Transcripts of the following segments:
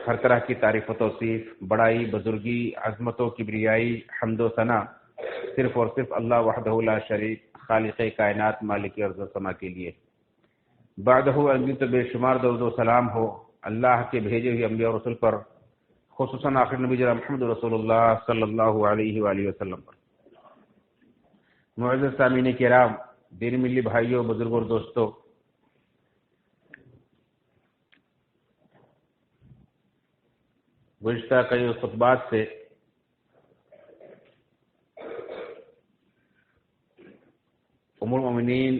ہر طرح کی تعریف و توصیف، بڑائی، بزرگی، عظمت و کبریائی، حمد و ثنا صرف اور صرف اللہ وحدہ لا شریک خالق کائنات مالک ارض و سما کے لیے۔ بعدہ انبی تو بے شمار درود و سلام ہو اللہ کے بھیجے ہوئے انبیاء اور رسول پر، خصوصاً آخر نبی جناب محمد رسول اللہ صلی اللہ علیہ وآلہ وسلم پر۔ معزز سامعین کرام، دین ملی بھائیوں، بزرگوں اور دوستوں، گزشتہ کئی خطبات سے ام المؤمنین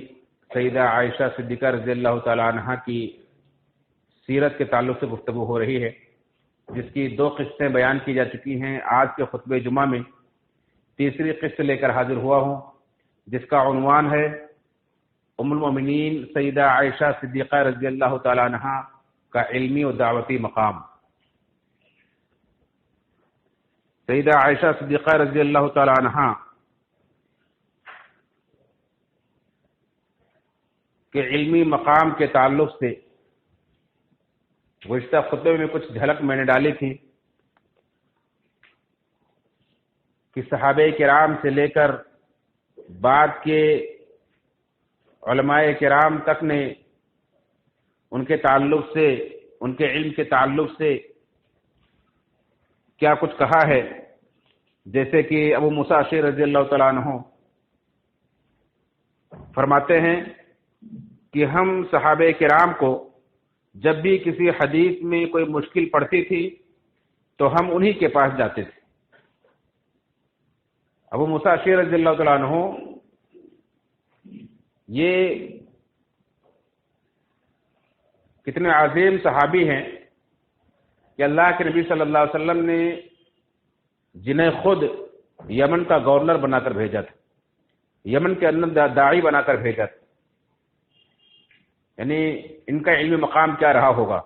سیدہ عائشہ صدیقہ رضی اللہ تعالی عنہا کی سیرت کے تعلق سے گفتگو ہو رہی ہے، جس کی 2 قسطیں بیان کی جا چکی ہیں۔ آج کے خطبہ جمعہ میں تیسری قسط لے کر حاضر ہوا ہوں، جس کا عنوان ہے ام المؤمنین سیدہ عائشہ صدیقہ رضی اللہ تعالی عنہا کا علمی و دعوتی مقام۔ سیدہ عائشہ صدیقہ رضی اللہ تعالی عنہا کے علمی مقام کے تعلق سے گزشتہ خطبے میں کچھ جھلک میں نے ڈالی تھی کہ صحابہ کرام سے لے کر بعد کے علماء کرام تک نے ان کے تعلق سے، ان کے علم کے تعلق سے کیا کچھ کہا ہے، جیسے کہ ابو موسیٰ اشعری رضی اللہ تعالیٰ عنہ فرماتے ہیں کہ ہم صحابہ کرام کو جب بھی کسی حدیث میں کوئی مشکل پڑتی تھی تو ہم انہی کے پاس جاتے تھے۔ ابو موسیٰ اشعری رضی اللہ تعالیٰ عنہ یہ کتنے عظیم صحابی ہیں کہ اللہ کے نبی صلی اللہ علیہ وسلم نے جنہیں خود یمن کا گورنر بنا کر بھیجا تھا، یمن کے اندر داعی بنا کر بھیجا تھا، یعنی ان کا علمی مقام کیا رہا ہوگا۔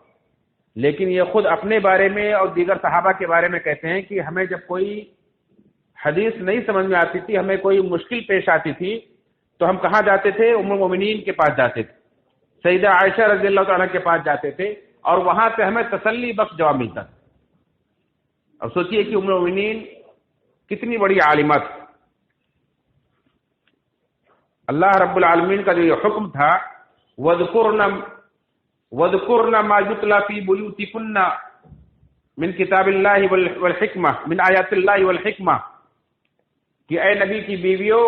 لیکن یہ خود اپنے بارے میں اور دیگر صحابہ کے بارے میں کہتے ہیں کہ ہمیں جب کوئی حدیث نہیں سمجھ میں آتی تھی، ہمیں کوئی مشکل پیش آتی تھی، تو ہم کہاں جاتے تھے؟ ام المؤمنین کے پاس جاتے تھے، سیدہ عائشہ رضی اللہ تعالیٰ کے پاس جاتے تھے، اور وہاں سے ہمیں تسلی بخش جواب ملتا تھا۔ اب سوچئے کہ ام المؤمنین کتنی بڑی عالمہ تھی۔ اللہ رب العالمین کا جو یہ حکم تھا وَاذْكُرْنَ مَا يُتْلَى فِي بُيُوتِكُنَّ مِنْ كِتَابِ اللَّهِ وَالْحِكْمَةِ مِنْ آیَاتِ اللَّهِ وَالْحِكْمَةِ، کہ اے نبی کی بیویوں،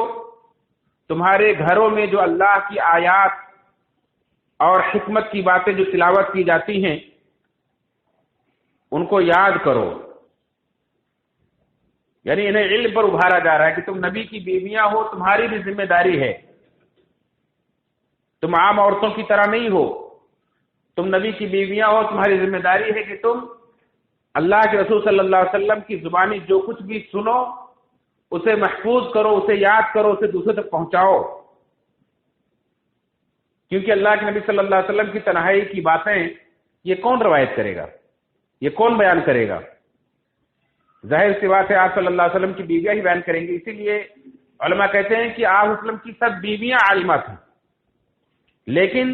تمہارے گھروں میں جو اللہ کی آیات اور حکمت کی باتیں جو تلاوت کی جاتی ہیں ان کو یاد کرو۔ یعنی انہیں علم پر ابھارا جا رہا ہے کہ تم نبی کی بیویاں ہو، تمہاری بھی ذمہ داری ہے، تم عام عورتوں کی طرح نہیں ہو، تم نبی کی بیویاں ہو، تمہاری ذمہ داری ہے کہ تم اللہ کے رسول صلی اللہ علیہ وسلم کی زبانی جو کچھ بھی سنو اسے محفوظ کرو، اسے یاد کرو، اسے دوسرے تک پہنچاؤ، کیونکہ اللہ کے نبی صلی اللہ علیہ وسلم کی تنہائی کی باتیں یہ کون روایت کرے گا، یہ کون بیان کرے گا؟ ظاہر سی بات ہے آپ صلی اللہ علیہ وسلم کی بیویاں ہی بیان کریں گی۔ اسی لیے علماء کہتے ہیں کہ آپ وسلم کی سب بیویاں عالمہ تھیں، لیکن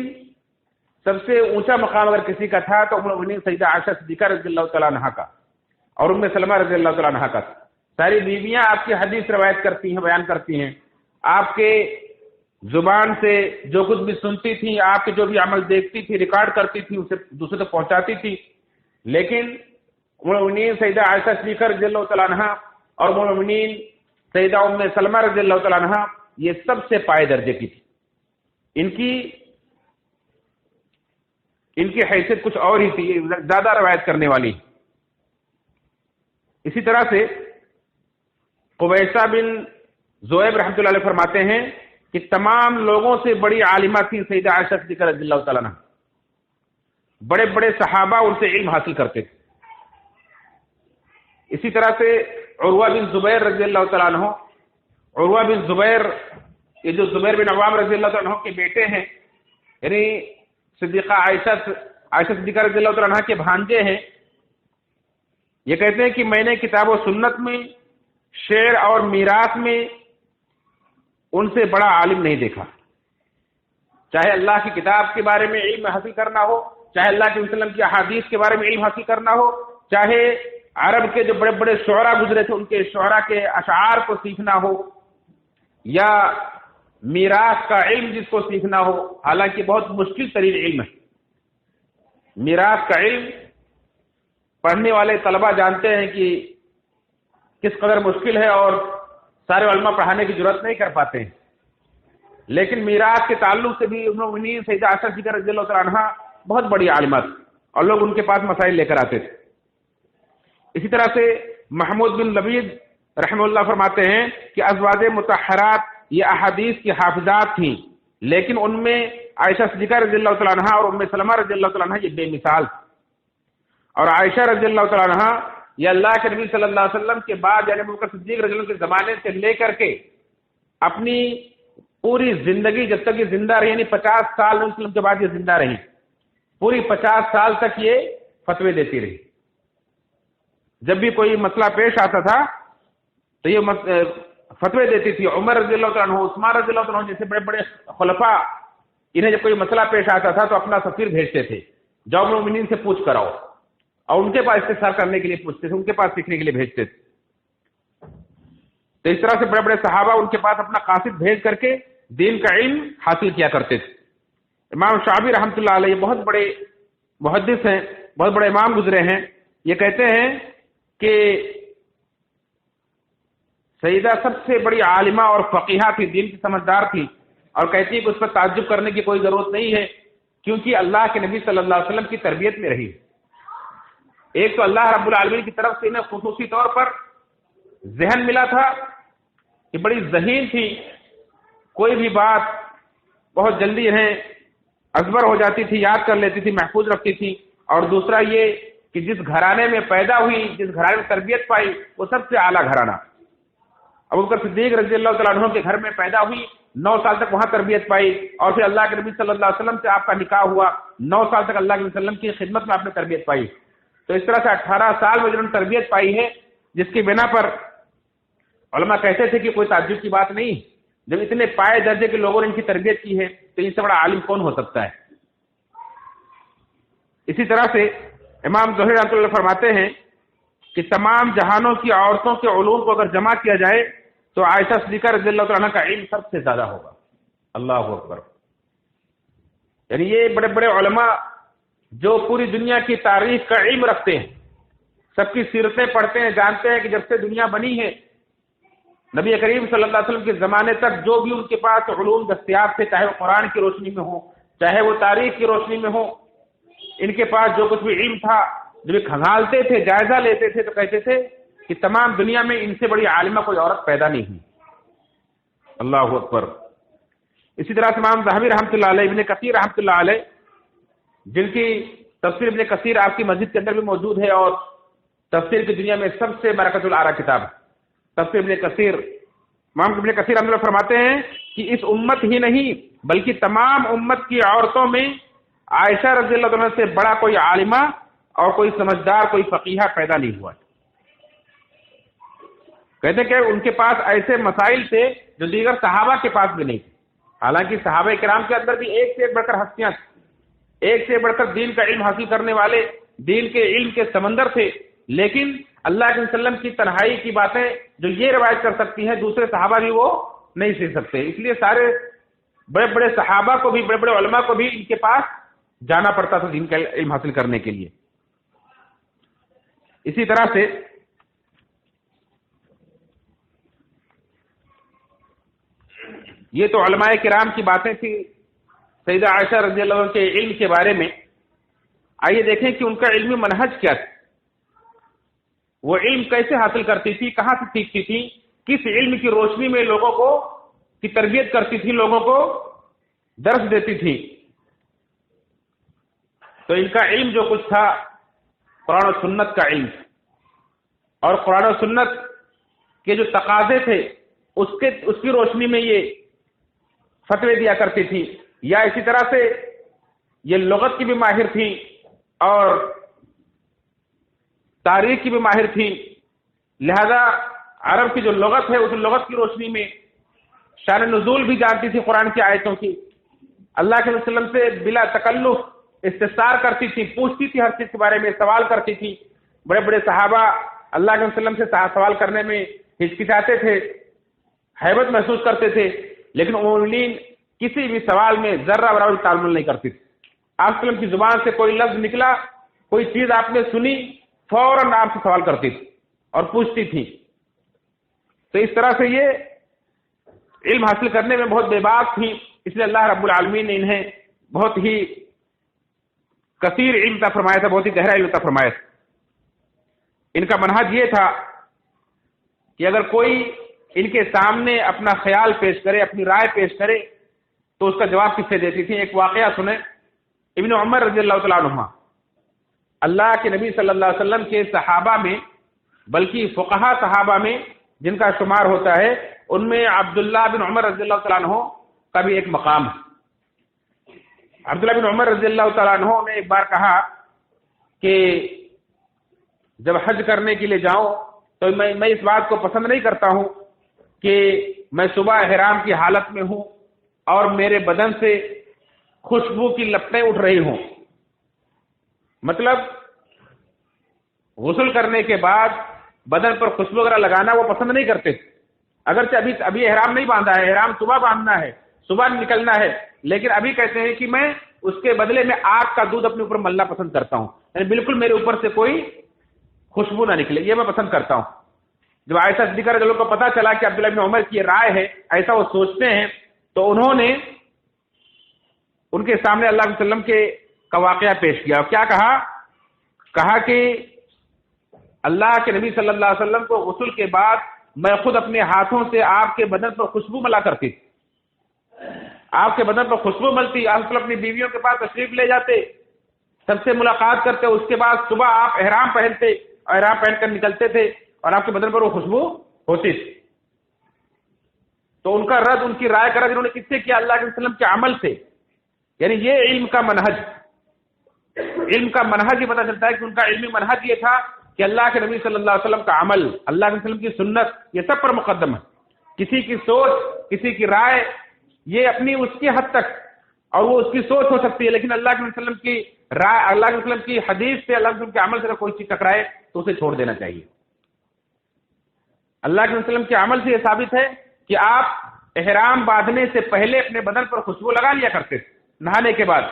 سب سے اونچا مقام اگر کسی کا تھا تو ام المؤمنین سیدہ عائشہ صدیقہ رضی اللہ تعالیٰ عنہا کا اور ام سلمہ رضی اللہ تعالیٰ عنہا کا تھا۔ ساری بیویاں آپ کی حدیث روایت کرتی ہیں، بیان کرتی ہیں، آپ کے زبان سے جو کچھ بھی سنتی تھی، آپ کے جو بھی عمل دیکھتی تھی، ریکارڈ کرتی تھی، اسے دوسرے تک پہنچاتی تھی۔ لیکن ام المؤمنین سیدہ عائشہ صدیقہ رضی اللہ تعالیٰ عنہا اور ام المؤمنین سیدہ ام سلمہ رضی اللہ تعالیٰ عنہا یہ سب سے پائے درجے کی تھی۔ ان کی حیثیت کچھ اور ہی تھی، زیادہ روایت کرنے والی۔ اسی طرح سے قبیصہ بن ذؤیب رحمۃ اللہ علیہ فرماتے ہیں کہ تمام لوگوں سے بڑی عالمہ تھی سیدہ عائشہ صدیقہ رضی اللہ تعالیٰ عنہ، بڑے بڑے صحابہ ان سے علم حاصل کرتے تھے۔ اسی طرح سے عروہ بن زبیر رضی اللہ تعالیٰ عنہ، عروہ بن زبیر یہ جو زبیر بن عوام رضی اللہ تعالیٰ عنہ کے بیٹے ہیں، یعنی صدیقہ عائشہ صدیقہ رضی اللہ تعالیٰ عنہ کے بھانجے ہیں، یہ کہتے ہیں کہ میں نے کتاب و سنت میں، شعر اور میراث میں ان سے بڑا عالم نہیں دیکھا، چاہے اللہ کی کتاب کے بارے میں علم حاصل کرنا ہو، چاہے اللہ کے وسلم کی احادیث کے بارے میں علم حاصل کرنا ہو، چاہے عرب کے جو بڑے بڑے شعراء گزرے تھے ان کے شعراء کے اشعار کو سیکھنا ہو، یا میراث کا علم جس کو سیکھنا ہو، حالانکہ بہت مشکل ترین علم ہے میراث کا علم۔ پڑھنے والے طلبہ جانتے ہیں کہ کس قدر مشکل ہے اور سارے علماء پڑھانے کی ضرورت نہیں کر پاتے ہیں، لیکن میراث کے تعلق سے بھی ام المؤمنین سیدہ عائشہ صدیقہ رضی اللہ تعالی عنہا بہت بڑی عالمہ تھی اور لوگ ان کے پاس مسائل لے کر آتے تھے۔ اسی طرح سے محمود بن لبید رحمہ اللہ فرماتے ہیں کہ ازواج مطہرات یہ احادیث کی حافظات تھیں، لیکن ان میں عائشہ صدیقہ رضی اللہ تعالی عنہا اور ام سلمہ رضی اللہ تعالی عنہا یہ بے مثال تھی۔ اور عائشہ رضی اللہ تعالی عنہا یہ اللہ کے نبی صلی اللہ علیہ وسلم کے بعد یعنی ابوبکر صدیق رضی اللہ عنہ کے زمانے سے لے کر کے اپنی پوری زندگی جب تک یہ زندہ رہی، یعنی 50 سال نبی وسلم کے بعد یہ زندہ رہی، پوری 50 سال تک یہ فتوے دیتی رہی۔ جب بھی کوئی مسئلہ پیش آتا تھا تو یہ فتوے دیتی تھی۔ عمر رضی اللہ تعالیٰ عنہ، عثمان رضی اللہ تعالیٰ عنہ جیسے بڑے بڑے خلفاء، انہیں جب کوئی مسئلہ پیش آتا تھا تو اپنا سفیر بھیجتے تھے، جاؤ مومنین سے پوچھ کر آؤ، اور ان کے پاس استفسار کرنے کے لیے پوچھتے تھے، ان کے پاس سیکھنے کے لیے بھیجتے تھے۔ تو اس طرح سے بڑے بڑے صحابہ ان کے پاس اپنا قاصد بھیج کر کے دین کا علم حاصل کیا کرتے تھے۔ امام شعبی رحمۃ اللہ علیہ بہت بڑے محدث ہیں، بہت بڑے امام گزرے ہیں، یہ کہتے ہیں کہ سیدہ سب سے بڑی عالمہ اور فقیہہ تھی، دین کی سمجھدار تھی، اور کہتی ہے کہ اس پر تعجب کرنے کی کوئی ضرورت نہیں ہے کیونکہ اللہ کے نبی صلی اللہ علیہ وسلم کی تربیت میں رہی۔ ایک تو اللہ رب العالمین کی طرف سے انہیں خصوصی طور پر ذہن ملا تھا کہ بڑی ذہین تھی، کوئی بھی بات بہت جلدی انہیں ازبر ہو جاتی تھی، یاد کر لیتی تھی، محفوظ رکھتی تھی۔ اور دوسرا یہ کہ جس گھرانے میں پیدا ہوئی، جس گھرانے میں تربیت پائی، وہ سب سے اعلیٰ گھرانہ۔ ابوبکر صدیق رضی اللہ تعالیٰ عنہ کے گھر میں پیدا ہوئی، 9 سال تک وہاں تربیت پائی، اور پھر اللہ کے نبی صلی اللہ علیہ وسلم سے آپ کا نکاح ہوا، 9 سال تک اللہ کے وسلم کی خدمت میں آپ نے تربیت پائی۔ تو اس طرح سے 18 سال میں جنہوں نے تربیت پائی ہے، جس کی بنا پر علماء کہتے تھے کہ کوئی تعجب کی بات نہیں، جب اتنے پائے درجے کے لوگوں نے ان کی تربیت کی ہے تو ان سے بڑا عالم کون ہو سکتا ہے۔ اسی طرح سے امام زہری رحمۃ اللہ فرماتے ہیں کہ تمام جہانوں کی عورتوں کے علوم کو اگر جمع کیا جائے تو عائشہ صدیقہ رضی اللہ تعالیٰ عنہ کا علم سب سے زیادہ ہوگا۔ اللہ اکبر۔ یعنی یہ بڑے بڑے علماء جو پوری دنیا کی تاریخ کا علم رکھتے ہیں، سب کی سیرتیں پڑھتے ہیں، جانتے ہیں کہ جب سے دنیا بنی ہے نبی کریم صلی اللہ علیہ وسلم کے زمانے تک جو بھی ان کے پاس علوم دستیاب تھے، چاہے وہ قرآن کی روشنی میں ہو، چاہے وہ تاریخ کی روشنی میں ہو، ان کے پاس جو کچھ بھی علم تھا، جب یہ کھنگالتے تھے، جائزہ لیتے تھے تو کہتے تھے کہ تمام دنیا میں ان سے بڑی عالمہ کوئی عورت پیدا نہیں ہوئی۔ اللہ اکبر۔ اسی طرح سے امام ذہبی رحمۃ اللہ علیہ، ابن کثیر رحمۃ اللہ علیہ، جن کی تفسیر ابن کثیر آپ کی مسجد کے اندر بھی موجود ہے اور تفسیر کی دنیا میں سب سے برکت العرا کتاب ہے تفسیر ابن کثیر۔ امام ابن کثیر رحمۃ اللہ فرماتے ہیں کہ اس امت ہی نہیں بلکہ تمام امت کی عورتوں میں عائشہ رضی اللہ عنہ سے بڑا کوئی عالمہ اور کوئی سمجھدار، کوئی فقیہہ پیدا نہیں ہوا۔ کہتے کہ ان کے پاس ایسے مسائل تھے جو دیگر صحابہ کے پاس بھی نہیں تھے۔ حالانکہ صحابہ کرام کے اندر بھی ایک سے ایک بڑھ کر ہستیاں تھیں، ایک سے بڑھ کر دین کا علم حاصل کرنے والے، دین کے علم کے سمندر تھے، لیکن اللہ کے وسلم کی تنہائی کی باتیں جو یہ روایت کر سکتی ہیں دوسرے صحابہ بھی وہ نہیں سیکھ سکتے۔ اس لیے سارے بڑے بڑے صحابہ کو بھی، بڑے بڑے علماء کو بھی ان کے پاس جانا پڑتا تھا دین کا علم حاصل کرنے کے لیے۔ اسی طرح سے یہ تو علماء کرام کی باتیں تھی سیدہ عائشہ رضی اللہ عنہ کے علم کے بارے میں۔ آئیے دیکھیں کہ ان کا علمی منہج کیا تھا، وہ علم کیسے حاصل کرتی تھی، کہاں سے سیکھتی تھی، کس علم کی روشنی میں لوگوں کو کی تربیت کرتی تھی، لوگوں کو درس دیتی تھی۔ تو ان کا علم جو کچھ تھا قرآن و سنت کا علم، اور قرآن و سنت کے جو تقاضے تھے اس کی روشنی میں یہ فتوے دیا کرتی تھی۔ یا اسی طرح سے یہ لغت کی بھی ماہر تھی اور تاریخ کی بھی ماہر تھی، لہذا عرب کی جو لغت ہے اس لغت کی روشنی میں شان نزول بھی جانتی تھی قرآن کی آیتوں کی، اللہ کے وسلم سے بلا تکلف استفسار کرتی تھی، پوچھتی تھی، ہر چیز کے بارے میں سوال کرتی تھی. بڑے بڑے صحابہ اللہ کے وسلم سے سوال کرنے میں ہچکچاتے تھے، ہیبت محسوس کرتے تھے، لیکن مومنین کسی بھی سوال میں ذرہ برابر تعامل نہیں کرتی تھی. آپ صلی اللہ علیہ وسلم کی زبان سے کوئی لفظ نکلا، کوئی چیز آپ نے سنی، فوراً آپ سے سوال کرتی تھی اور پوچھتی تھی. تو اس طرح سے یہ علم حاصل کرنے میں بہت بے باک تھی، اس لیے اللہ رب العالمین نے انہیں بہت ہی کثیر علم عطا فرمایا تھا، بہت ہی گہرا علم عطا فرمایا تھا. ان کا منہج یہ تھا کہ اگر کوئی ان کے سامنے اپنا خیال پیش کرے، اپنی رائے پیش کرے تو اس کا جواب کس سے دیتی تھی. ایک واقعہ سنیں. ابن عمر رضی اللہ تعالیٰ عنہ اللہ کے نبی صلی اللہ علیہ وسلم کے صحابہ میں، بلکہ فقہا صحابہ میں جن کا شمار ہوتا ہے، ان میں عبداللہ بن عمر رضی اللہ تعالیٰ عنہ کا بھی ایک مقام ہے. عبداللہ بن عمر رضی اللہ تعالیٰ عنہ نے ایک بار کہا کہ جب حج کرنے کے لیے جاؤں تو میں اس بات کو پسند نہیں کرتا ہوں کہ میں صبح احرام کی حالت میں ہوں اور میرے بدن سے خوشبو کی لپٹیں اٹھ رہی ہوں. مطلب غسل کرنے کے بعد بدن پر خوشبو وغیرہ لگانا وہ پسند نہیں کرتے. اگرچہ ابھی احرام نہیں باندھا ہے، احرام صبح باندھنا ہے، صبح نکلنا ہے، لیکن ابھی کہتے ہیں کہ میں اس کے بدلے میں آگ کا دودھ اپنے اوپر ملنا پسند کرتا ہوں، یعنی بالکل میرے اوپر سے کوئی خوشبو نہ نکلے، یہ میں پسند کرتا ہوں. جب عائشہ صدیقہ رضی اللہ عنہا کو پتا چلا کہ عبداللہ بن عمر کی یہ رائے ہے، ایسا وہ سوچتے ہیں، تو انہوں نے ان کے سامنے اللہ علیہ وسلم کا واقعہ پیش کیا. اور کیا کہا کہ اللہ کے نبی صلی اللہ علیہ وسلم کو غسل کے بعد میں خود اپنے ہاتھوں سے آپ کے بدن پر خوشبو ملا کرتی تھی. آپ کے بدن پر خوشبو ملتی، آپ اپنی بیویوں کے پاس تشریف لے جاتے، سب سے ملاقات کرتے، اس کے بعد صبح آپ احرام پہنتے، احرام پہن کر نکلتے تھے اور آپ کے بدن پر وہ خوشبو ہوتی تھی. تو ان کا رد، ان کی رائے کا رد انہوں نے کس سے کیا؟ اللہ کے وسلم کے عمل سے. یعنی یہ علم کا منہج یہ پتہ چلتا ہے کہ ان کا علمی منہج یہ تھا کہ اللہ کے نبی صلی اللہ علیہ وسلم کا عمل، اللہ کے وسلم کی سنت، یہ سب پر مقدم ہے. کسی کی سوچ، کسی کی رائے، یہ اپنی اس کی حد تک، اور وہ اس کی سوچ ہو سکتی ہے، لیکن اللہ کے وسلم کی رائے، اللہ کے وسلم کی حدیث سے، اللہ کے وسلم کے عمل سے اگر کوئی چیز ٹکرائے تو اسے چھوڑ دینا چاہیے. اللہ کے وسلم کے عمل سے یہ ثابت ہے کہ آپ احرام باندھنے سے پہلے اپنے بدن پر خوشبو لگا لیا کرتے تھے. نہانے کے بعد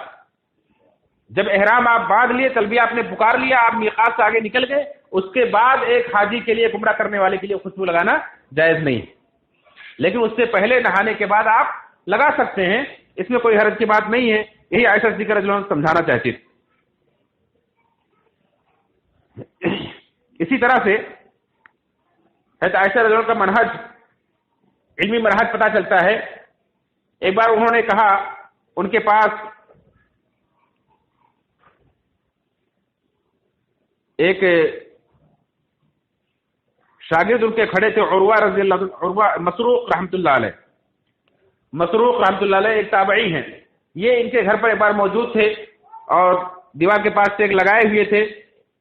جب احرام آپ باندھ لیے، تلبیہ آپ نے پکار لیا، آپ میقات سے آگے نکل گئے، اس کے بعد ایک حاجی کے لیے، عمرہ کرنے والے کے لیے خوشبو لگانا جائز نہیں، لیکن اس سے پہلے نہانے کے بعد آپ لگا سکتے ہیں، اس میں کوئی حرج کی بات نہیں ہے. یہی عائشہ صدیقہ رضی اللہ عنہا سمجھانا چاہتی تھی. اسی طرح سے حضرت عائشہ رضی اللہ عنہا کا منہج، علمی منہج پتہ چلتا ہے. ایک بار انہوں نے کہا، ان کے پاس ایک شاگرد ان کے کھڑے تھے، عروہ رضی اللہ عنہ، عروہ مسروق رحمۃ اللہ علیہ. مسروق رحمۃ اللہ علیہ ایک تابعی ہیں. یہ ان کے گھر پر ایک بار موجود تھے اور دیوار کے پاس سے ایک لگائے ہوئے تھے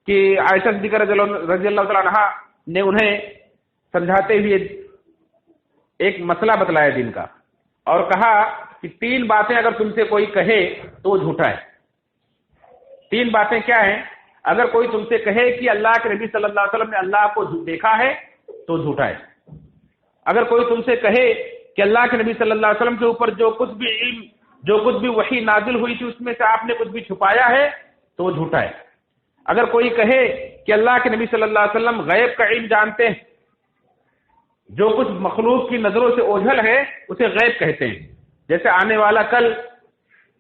کہ عائشہ صدیقہ رضی اللہ تعالیٰ عنہا نے انہیں سمجھاتے ہوئے ایک مسئلہ بتلایا دین کا، اور کہا کہ 3 باتیں اگر تم سے کوئی کہے تو وہ جھوٹا ہے. 3 باتیں کیا ہیں؟ اگر کوئی تم سے کہے کہ اللہ کے نبی صلی اللہ علیہ وسلم نے اللہ کو دیکھا ہے تو جھوٹا ہے. اگر کوئی تم سے کہے کہ اللہ کے نبی صلی اللہ علیہ وسلم کے اوپر جو کچھ بھی علم، جو کچھ بھی وحی نازل ہوئی تھی اس میں سے آپ نے کچھ بھی چھپایا ہے تو وہ جھوٹا ہے. اگر کوئی کہے کہ اللہ کے نبی صلی اللہ علیہ وسلم غیب کا علم جانتے ہیں، جو کچھ مخلوق کی نظروں سے اوجھل ہے اسے غیب کہتے ہیں، جیسے آنے والا کل،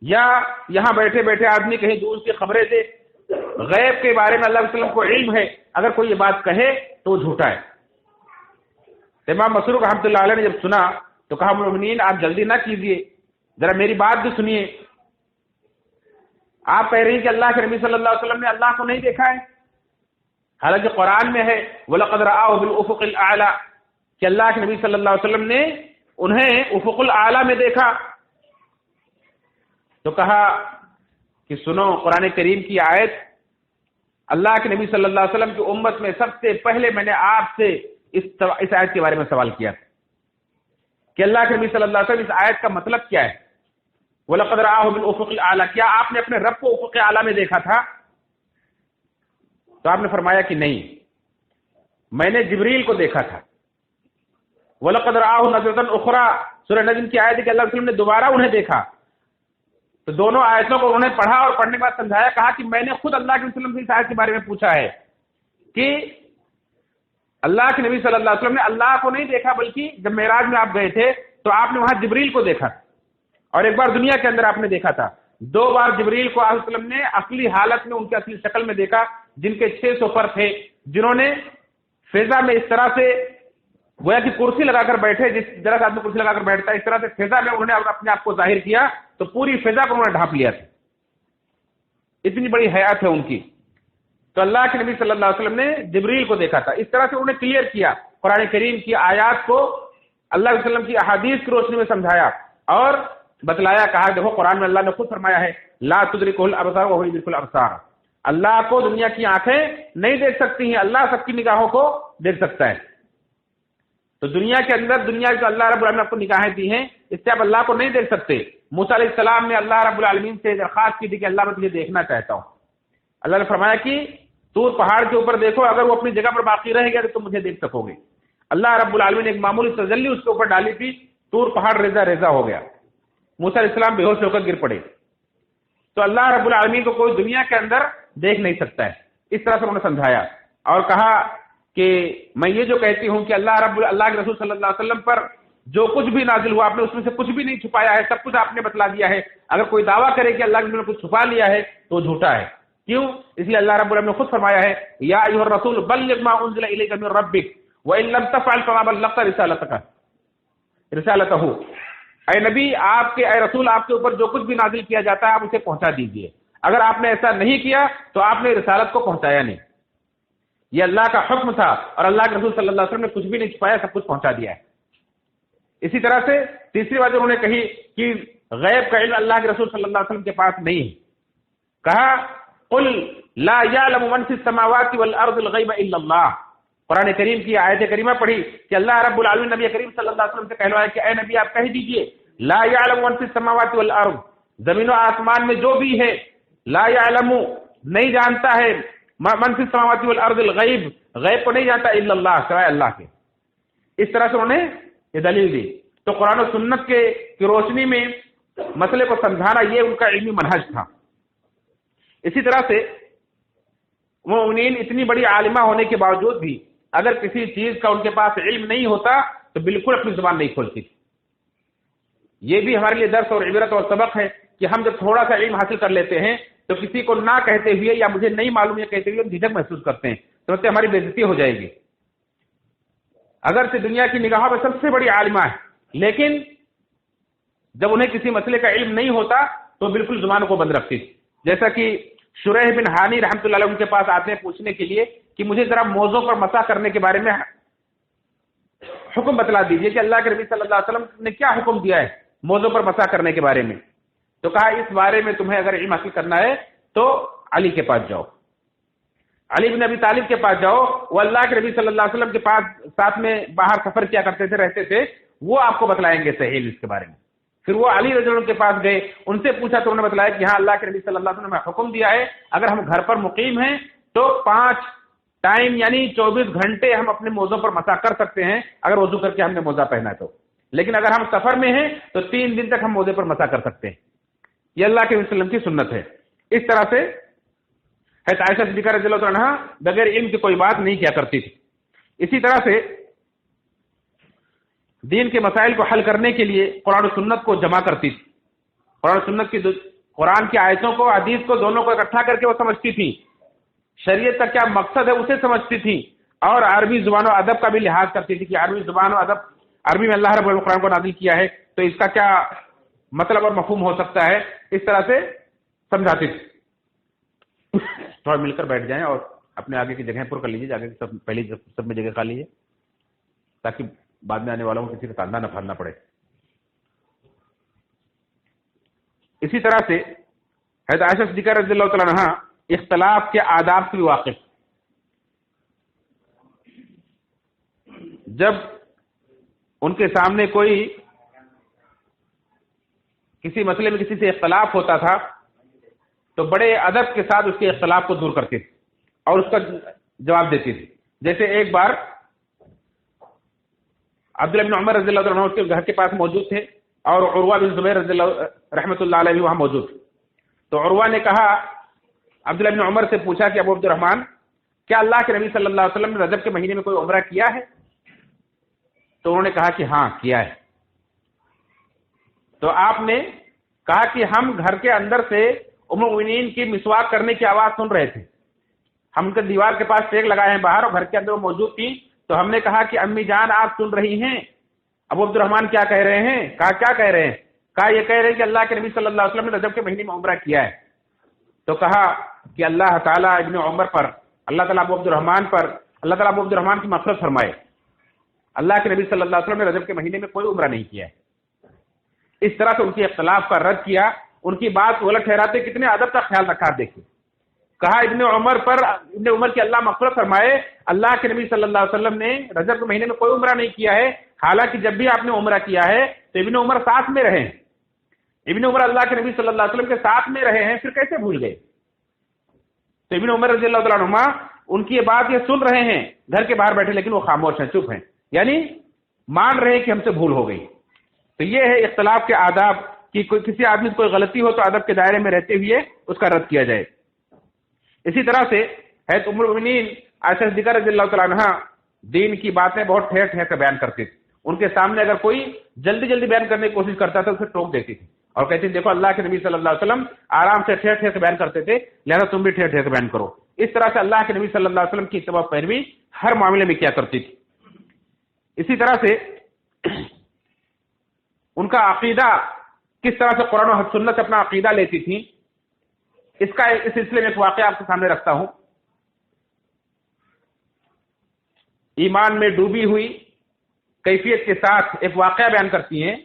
یا یہاں بیٹھے بیٹھے آدمی کہیں دور کی خبریں دے، غیب کے بارے میں اللہ علیہ وسلم کو علم ہے. اگر کوئی یہ بات کہے تو وہ جھوٹا ہے. امام مسروق رحمۃ اللہ علیہ نے جب سنا تو کہا، مومنین آپ جلدی نہ کیجیے، ذرا میری بات بھی سنیے. آپ کہہ رہی ہیں کہ اللہ کے نبی صلی اللہ علیہ وسلم نے اللہ کو نہیں دیکھا ہے، حالانکہ قرآن میں ہے وَلَقَدْ رَآهُ بِالْأُفُقِ الْأَعْلَى، کہ اللہ کے نبی صلی اللہ علیہ وسلم نے انہیں افق الاعلیٰ میں دیکھا. تو کہا کہ سنو، قرآن کریم کی آیت، اللہ کے نبی صلی اللہ علیہ وسلم کی امت میں سب سے پہلے میں نے آپ سے اس آیت کے بارے میں سوال کیا تھا کہ اللہ کے نبی صلی اللہ علیہ وسلم اس آیت کا مطلب کیا ہے. وَلَقَدْ رَآهُ بِالْأُفُقِ الْأَعْلَىٰ، کیا آپ نے اپنے رب کو افق اعلیٰ میں دیکھا تھا؟ تو آپ نے فرمایا کہ نہیں، میں نے جبریل کو دیکھا تھا۔ وَلَقَدْ رَآهُ نَزْلَةً أُخْرَىٰ، سورہ نجم کی آیت ہے کہ اللہ کے رسول نے دوبارہ انہیں دیکھا۔ تو دونوں آیتوں کو انہوں نے پڑھا اور پڑھنے کے بعد سمجھایا، کہا کہ میں نے خود اللہ کے وسلم سے اس آیت کے بارے میں پوچھا ہے کہ اللہ کے نبی صلی اللہ علیہ وسلم نے اللہ کو نہیں دیکھا، بلکہ جب معراج میں آپ گئے تھے تو آپ نے وہاں جبریل کو دیکھا، اور ایک بار دنیا کے اندر آپ نے دیکھا تھا۔ 2 بار جبریل کو علیہ وسلم نے اصلی حالت میں ان کی اصلی شکل میں دیکھا، جن کے 600 پر تھے، جنہوں نے فضا میں اس طرح سے گویا کہ کرسی لگا کر بیٹھے، جس طرح سے آدمی کرسی لگا کر بیٹھتا ہے، اس طرح سے فضا میں انہوں نے اپنے آپ کو ظاہر کیا، تو پوری فضا کو انہوں نے ڈھانپ لیا تھا، اتنی بڑی حیات ہے ان کی۔ تو اللہ کے نبی صلی اللہ علیہ وسلم نے جبریل کو دیکھا تھا۔ اس طرح سے انہوں نے کلیئر کیا، قرآن کریم کی آیات کو اللہ علیہ وسلم کی احادیث کی روشنی میں سمجھایا اور بتلایا، کہا دیکھو قرآن میں اللہ نے خود فرمایا ہے لا تدرکہ الابصار وہو یدرک الابصار، اللہ کو دنیا کی آنکھیں نہیں دیکھ سکتی ہیں، اللہ سب کی نگاہوں کو دیکھ سکتا ہے۔ تو دنیا کے اندر دنیا جو اللہ رب العالمین نے آپ کو نگاہیں دی ہیں، اس سے آپ اللہ کو نہیں دیکھ سکتے۔ موسیٰ علیہ السلام نے اللہ رب العالمین سے درخواست کی تھی کہ اللہ میں تجھے دیکھنا چاہتا ہوں، اللہ نے فرمایا کہ طور پہاڑ کے اوپر دیکھو، اگر وہ اپنی جگہ پر باقی رہ گیا تو تم مجھے دیکھ سکو گے۔ اللہ رب العالمین نے ایک معمولی تجلی اس کے اوپر ڈالی تھی، طور پہاڑ ریزہ ریزہ ہو گیا، موسیٰ علیہ السلام بے ہوش ہو کر گر پڑے۔ تو اللہ رب العالمین کو کوئی دنیا کے اندر دیکھ نہیں سکتا ہے، اس طرح سے انہوں نے سمجھایا اور کہا کہ میں یہ جو کہتی ہوں کہ اللہ کے رسول صلی اللہ علیہ وسلم پر جو کچھ بھی نازل ہوا، آپ نے اس میں سے کچھ بھی نہیں چھپایا ہے، سب کچھ آپ نے بتلا دیا ہے۔ اگر کوئی دعویٰ کرے کہ اللہ کے رسول نے کچھ چھپا لیا ہے تو جھوٹا ہے۔ کیوں؟ اس لیے اللہ رب العالمین نے خود فرمایا ہے یا ایھا الرسول بلغ ما انزل الیک من ربک وان لم تفعل فما بلغت رسالتہ، اے نبی، اے رسول، آپ کے اوپر جو کچھ بھی نازل کیا جاتا ہے آپ اسے پہنچا دیجئے، اگر آپ نے ایسا نہیں کیا تو آپ نے رسالت کو پہنچایا نہیں۔ یہ اللہ کا حکم تھا اور اللہ کے رسول صلی اللہ علیہ وسلم نے کچھ بھی نہیں چھپایا، سب کچھ پہنچا دیا ہے۔ اسی طرح سے تیسری بات انہوں نے کہی کہ غیب کا علم اللہ کے رسول صلی اللہ علیہ وسلم کے پاس نہیں ہے، کہا قل لا يعلم من في السماوات والارض الغیب الا اللہ، قرآن کریم کی آیت کریمہ پڑھی کہ اللہ رب العالمین نبی کریم صلی اللہ علیہ وسلم سے کہلوایا کہ اے نبی آپ کہہ دیجئے لا يعلم من في السماوات والارض، زمین و آسمان میں جو بھی ہے، لا يعلم نہیں جانتا ہے، من فی السماوات والارض الغیب، غیب کو نہیں جانتا الا اللہ، سوائے اللہ کے۔ اس طرح سے انہوں نے یہ دلیل دی۔ تو قرآن و سنت کی روشنی میں مسئلے کو سمجھانا یہ ان کا علمی منہج تھا۔ اسی طرح سے مومنین اتنی بڑی عالمہ ہونے کے باوجود بھی اگر کسی چیز کا ان کے پاس علم نہیں ہوتا تو بالکل اپنی زبان نہیں کھولتی تھی۔ یہ بھی ہمارے لیے درس اور عبرت اور سبق ہے کہ ہم جب تھوڑا سا علم حاصل کر لیتے ہیں تو کسی کو نہ کہتے ہوئے یا مجھے نہیں معلوم یہ کہتے ہوئے ہم جھجک محسوس کرتے ہیں، تو ہماری بے عزتی ہو جائے گی۔ اگرچہ دنیا کی نگاہوں میں سب سے بڑی عالمہ ہے، لیکن جب انہیں کسی مسئلے کا علم نہیں ہوتا تو بالکل زبان کو بند رکھتی تھی۔ جیسا کہ شریح بن حانی رحمۃ اللہ علیہ ان کے پاس آتے ہیں پوچھنے کے لیے کہ مجھے ذرا موضوع پر مسح کرنے کے بارے میں حکم بتلا دیجئے کہ اللہ کے نبی صلی اللہ علیہ وسلم نے کیا حکم دیا ہے موضوع پر مسح کرنے کے بارے میں۔ تو کہا اس بارے میں تمہیں اگر علم حاصل کرنا ہے تو علی کے پاس جاؤ، علی بن ابی طالب کے پاس جاؤ، وہ اللہ کے نبی صلی اللہ علیہ وسلم کے پاس ساتھ میں باہر سفر کیا کرتے تھے، رہتے تھے، وہ آپ کو بتلائیں گے صحیح اس کے بارے میں۔ پھر وہ علی رضی اللہ عنہ کے پاس گئے، ان سے پوچھا تو انہوں نے بتلایا کہ ہاں اللہ کے نبی صلی اللہ علیہ وسلم نے حکم دیا ہے اگر ہم گھر پر مقیم ہیں تو 5 ٹائم یعنی 24 گھنٹے ہم اپنے موضوع پر مسح کر سکتے ہیں اگر وضو کر کے ہم نے موزہ پہنا ہے تو، لیکن اگر ہم سفر میں ہیں تو 3 دن تک ہم موزے پر مسح کر سکتے ہیں۔ یہ اللہ کے نبی صلی اللہ علیہ وسلم کی سنت ہے۔ اس طرح سے حضرت عائشہ صدیقہ رضی اللہ عنہا بغیر علم کی کوئی بات نہیں کیا کرتی تھی۔ اسی طرح سے دین کے مسائل کو حل کرنے کے لیے قرآن و سنت کو جمع کرتی تھی، قرآن و سنت قرآن کی آیتوں کو، حدیث کو، دونوں کو اکٹھا کر کے وہ سمجھتی تھی، شریعت کا کیا مقصد ہے اسے سمجھتی تھی، اور عربی زبان و ادب کا بھی لحاظ کرتی تھی کہ عربی زبان و ادب، عربی میں اللہ رب العالمین قرآن کو نازل کیا ہے تو اس کا کیا مطلب اور مفہوم ہو سکتا ہے، اس طرح سے سمجھاتی تھی۔ تھوڑا مل کر بیٹھ جائیں اور اپنے آگے کی جگہیں پر کر لیجیے، آگے سب پہلی سب میں جگہ کھا لیجیے تاکہ بعد میں آنے والوں کو کسی کا تاندہ نہ پھاڑنا پڑے۔ اسی طرح سے حضرت عائشہ صدیقہ رضی اللہ تعالیٰ عنہا اختلاف کے آداب سے بھی واقف، جب ان کے سامنے کوئی کسی مسئلے میں کسی سے اختلاف ہوتا تھا تو بڑے ادب کے ساتھ اس کے اختلاف کو دور کرتے تھے اور اس کا جواب دیتے تھے. جیسے ایک بار عبداللہ بن عمر رضی اللہ عنہ اس کے گھر کے پاس موجود تھے اور عروہ بن زبیر رضی اللہ رحمۃ اللہ علیہ وہاں موجود تھے. تو عروہ نے کہا عبداللہ بن عمر سے پوچھا کہ ابو عبد الرحمن کیا اللہ کے نبی صلی اللہ علیہ وسلم نے رجب کے مہینے میں کوئی عمرہ کیا ہے؟ تو انہوں نے کہا کہ ہاں کیا ہے. تو آپ نے کہا کہ ہم گھر کے اندر سے ام المؤمنین کی مسواک کرنے کی آواز سن رہے تھے. ہم ان کے دیوار کے پاس ٹیک لگائے ہیں باہر اور گھر کے اندر وہ موجود تھی. تو ہم نے کہا کہ امی جان آپ سن رہی ہیں؟ ابو عبد الرحمن کیا کہہ رہے ہیں؟ کہا کیا کہہ رہے ہیں؟ کہا یہ کہہ رہے ہیں کہ اللہ کے نبی صلی اللہ علیہ وسلم نے رجب کے مہینے میں عمرہ کیا ہے. تو کہا کہ اللہ تعالیٰ ابن عمر پر، اللہ تعالیٰ ابو عبد الرحمن پر، اللہ تعالیٰ ابو عبد الرحمن کی مغفرت فرمائے. اللہ کے نبی صلی اللہ علیہ وسلم نے رجب کے مہینے میں کوئی عمرہ نہیں کیا ہے. اس طرح سے ان کے اختلاف کا رد کیا، ان کی بات کو غلط ٹھہراتے کتنے ادب کا خیال رکھا. دیکھیے کہا ابن عمر کی اللہ مغفرت فرمائے، اللہ کے نبی صلی اللہ علیہ وسلم نے رجب کے مہینے میں کوئی عمرہ نہیں کیا ہے، حالانکہ جب بھی آپ نے عمرہ کیا ہے تو ابن عمر ساتھ میں رہے ہیں. ابن عمر اللہ کے نبی صلی اللہ علیہ وسلم کے ساتھ میں رہے ہیں، پھر کیسے بھول گئے؟ تو ابن عمر رضی اللہ تعالیٰ عنہ ان کی یہ بات یہ سن رہے ہیں گھر کے باہر بیٹھے، لیکن وہ خاموش ہیں، چپ ہیں، یعنی مان رہے ہیں کہ ہم سے بھول ہو گئی. تو یہ ہے اختلاف کے آداب کہ کسی آدمی سے کوئی غلطی ہو تو ادب کے دائرے میں رہتے ہوئے اس کا رد کیا جائے. اسی طرح سے حضرت ام المؤمنین عائشہ صدیقہ رضی اللہ تعالیٰ عنہ دین کی باتیں بہت ٹھہر ٹھہر کر بیان کرتے تھے. ان کے سامنے اگر کوئی جلدی جلدی بیان کرنے کی کوشش کرتا تھا اسے ٹوک دیتی تھی اور کہتی تھی دیکھو اللہ کے نبی صلی اللہ علیہ وسلم آرام سے ٹھہر ٹھہر کے بیان کرتے تھے، لہذا تم بھی ٹھہر ٹھہر کے بیان کرو. اس طرح سے اللہ کے نبی صلی اللہ علیہ وسلم کی اتباع پیروی ہر معاملے میں کیا کرتی تھی. اسی طرح سے ان کا عقیدہ کس طرح سے قرآن و سنت سے اپنا عقیدہ لیتی تھی، اس سلسلے میں ایک واقعہ آپ کے سامنے رکھتا ہوں. ایمان میں ڈوبی ہوئی کیفیت کے ساتھ ایک واقعہ بیان کرتی ہیں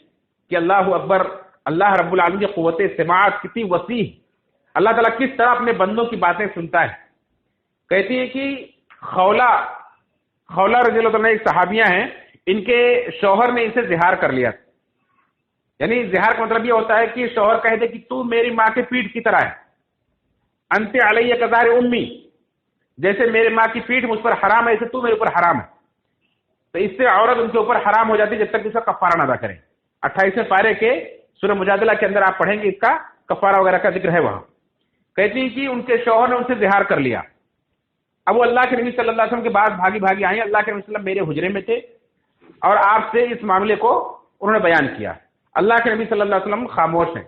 کہ اللہ اکبر، اللہ رب العالمین کی قوت سماعت کتنی وسیع، اللہ تعالیٰ کس طرح اپنے بندوں کی باتیں سنتا ہے. کہتی ہے کہ خولہ رضی اللہ عنہ ایک صحابیہ ہیں، ان کے شوہر نے ان سے زہار کر لیا. یعنی زہار کا مطلب یہ ہوتا ہے کہ شوہر کہہ دے کہ تو میری ماں کے پیٹھ کی طرح ہے، انت علیہ کظہر امی، جیسے میرے ماں کی پیٹھ مجھ پر حرام ہے ایسے تو میرے اوپر حرام ہے. تو اس سے عورت ان کے اوپر حرام ہو جاتی ہے جب تک اس کا کفارہ نہ ادا کریں. 28ویں پارے کے سورہ مجادلہ کے اندر آپ پڑھیں گے اس کا کفارہ وغیرہ کا ذکر ہے وہاں. کہتی ہے کہ ان کے شوہر نے ان سے زہار کر لیا. اب وہ اللہ کے نبی صلی اللہ علیہ وسلم کے بعد بھاگی بھاگی آئیں. اللہ کے نبی صلی اللہ علیہ وسلم میرے حجرے میں تھے اور آپ سے اس معاملے کو انہوں نے بیان کیا. اللہ کے نبی صلی اللہ علیہ وسلم خاموش ہیں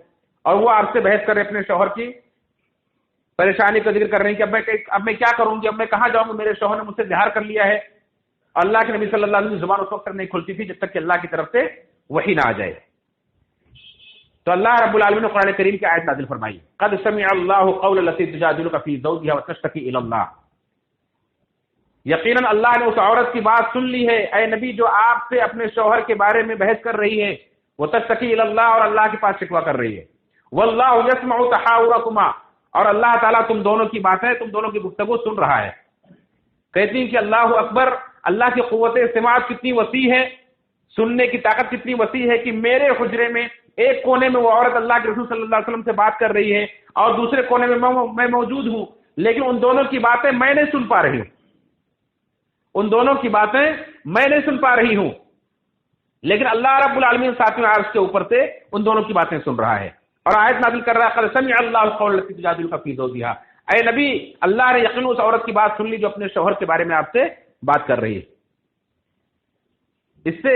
اور وہ آپ سے بحث کر رہے اپنے شوہر کی پریشانی کا ذکر کر رہے ہیں کہ اب میں کیا کروں گی، اب میں کہاں جاؤں گی، میرے شوہر نے مجھ سے زہار کر لیا ہے. اللہ کے نبی صلی اللہ علیہ وسلم زبان اس وقت تک نہیں کھلتی تھی جب تک کہ اللہ کی طرف سے وحی نہ آ جائے. تو اللہ رب العالمین نے قرآن کریم کی آیت نازل فرمائی، قد سمع اللہ قول التی تجادلک فی زوجها وتشتکی الی اللہ. یقیناً اللہ نے اس عورت کی بات سن لی ہے اے نبی جو آپ سے اپنے شوہر کے بارے میں بحث کر رہی ہے، وتشتکی الی اللہ، اور اللہ کے پاس شکوہ کر رہی ہے. واللہ یسمع تحاورکما، اور اللہ تعالیٰ تم دونوں کی باتیں، تم دونوں کی گفتگو سن رہا ہے. کہتی ہیں کہ اللہ اکبر، اللہ کی قوت سماعت کتنی وسیع ہے، سننے کی طاقت کتنی وسیع ہے کہ میرے حجرے میں ایک کونے میں وہ عورت اللہ کے رسول صلی اللہ علیہ وسلم سے بات کر رہی ہے اور دوسرے کونے میں میں موجود ہوں، لیکن ان دونوں کی باتیں میں نہیں سن پا رہی ہوں. ان دونوں کی باتیں میں نہیں سن پا رہی ہوں، لیکن اللہ رب العالمین ساتویں عرش کے اوپر سے ان دونوں کی باتیں سن رہا ہے اور آیت نازل کر رہا ہے، قد سمع اللہ قول التی تجادلک فی زوجها. اے نبی، اللہ نے یقیناً اس عورت کی بات سن لی جو اپنے شوہر کے بارے میں آپ سے بات کر رہی ہے. اس سے